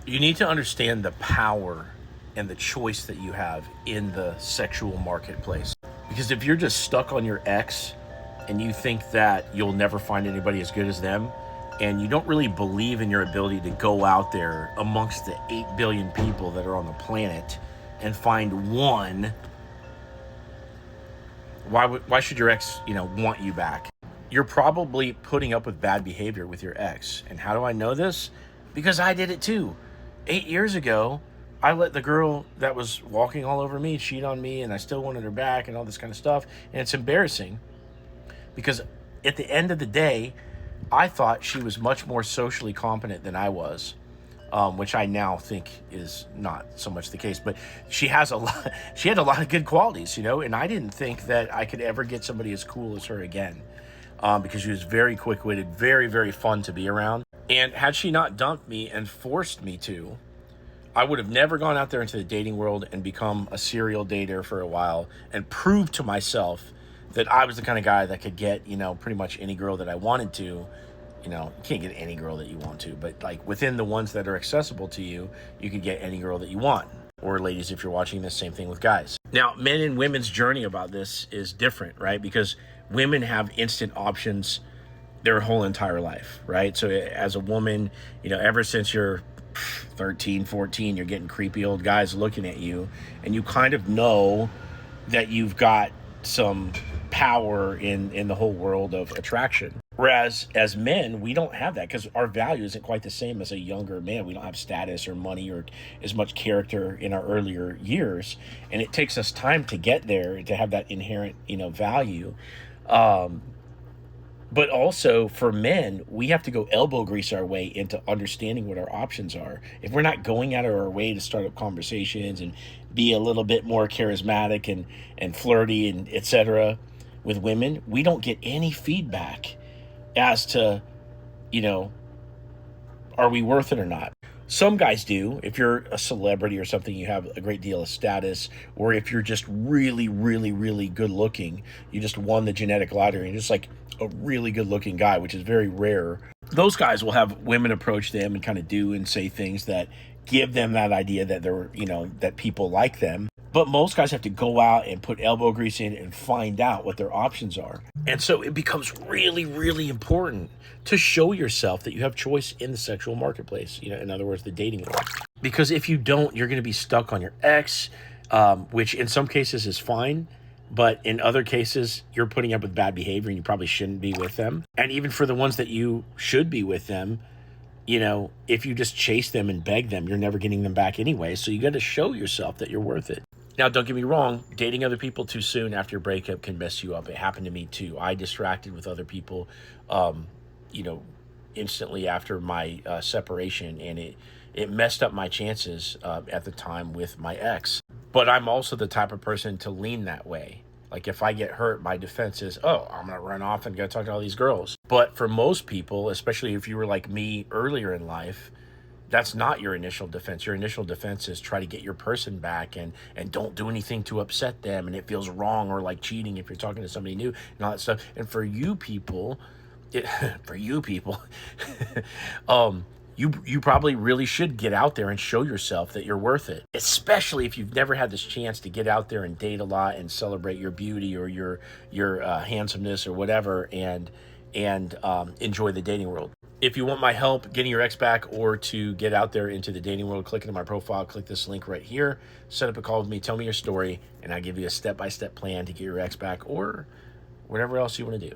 You need to understand the power and the choice that you have in the sexual marketplace. Because if you're just stuck on your ex and you think that you'll never find anybody as good as them, and you don't really believe in your ability to go out there amongst the 8 billion people that are on the planet and find one, why should your ex, want you back? You're probably putting up with bad behavior with your ex. And how do I know this? Because I did it too. 8 years ago, I let the girl that was walking all over me cheat on me, and I still wanted her back and all this kind of stuff. And it's embarrassing because at the end of the day, I thought she was much more socially competent than I was, which I now think is not so much the case. But she has a lot. She had a lot of good qualities, and I didn't think that I could ever get somebody as cool as her again, because she was very quick-witted, very, very fun to be around. And had she not dumped me and forced me to, I would have never gone out there into the dating world and become a serial dater for a while and prove to myself that I was the kind of guy that could get, pretty much any girl that I wanted to. You can't get any girl that you want to, but like within the ones that are accessible to you, you could get any girl that you want. Or ladies, if you're watching this, same thing with guys. Now, men and women's journey about this is different, right? Because women have instant options their whole entire life, right? So as a woman, ever since you're 13, 14, you're getting creepy old guys looking at you, and you kind of know that you've got some power in the whole world of attraction. Whereas as men, we don't have that because our value isn't quite the same as a younger man. We don't have status or money or as much character in our earlier years, and it takes us time to get there to have that inherent, value. But also for men, we have to go elbow grease our way into understanding what our options are. If we're not going out of our way to start up conversations and be a little bit more charismatic and flirty and etc. with women, we don't get any feedback as to, are we worth it or not? Some guys do. If you're a celebrity or something, you have a great deal of status, or if you're just really, really, really good looking, you just won the genetic lottery, and you're just like a really good looking guy, which is very rare. Those guys will have women approach them and kind of do and say things that give them that idea that they're, that people like them. But most guys have to go out and put elbow grease in and find out what their options are. And so it becomes really, really important to show yourself that you have choice in the sexual marketplace, in other words, the dating world. Because if you don't, you're going to be stuck on your ex, which in some cases is fine. But in other cases, you're putting up with bad behavior and you probably shouldn't be with them. And even for the ones that you should be with them, if you just chase them and beg them, you're never getting them back anyway. So you got to show yourself that you're worth it. Now, don't get me wrong, dating other people too soon after your breakup can mess you up. It happened to me too. I distracted with other people, instantly after my separation, and it messed up my chances at the time with my ex. But I'm also the type of person to lean that way. Like if I get hurt, my defense is, oh, I'm going to run off and go talk to all these girls. But for most people, especially if you were like me earlier in life, that's not your initial defense. Your initial defense is try to get your person back and don't do anything to upset them. And it feels wrong or like cheating if you're talking to somebody new and all that stuff. And for you people, you probably really should get out there and show yourself that you're worth it, especially if you've never had this chance to get out there and date a lot and celebrate your beauty or your handsomeness or whatever, and enjoy the dating world. If you want my help getting your ex back or to get out there into the dating world, click into my profile, click this link right here, set up a call with me, tell me your story, and I'll give you a step-by-step plan to get your ex back or whatever else you want to do.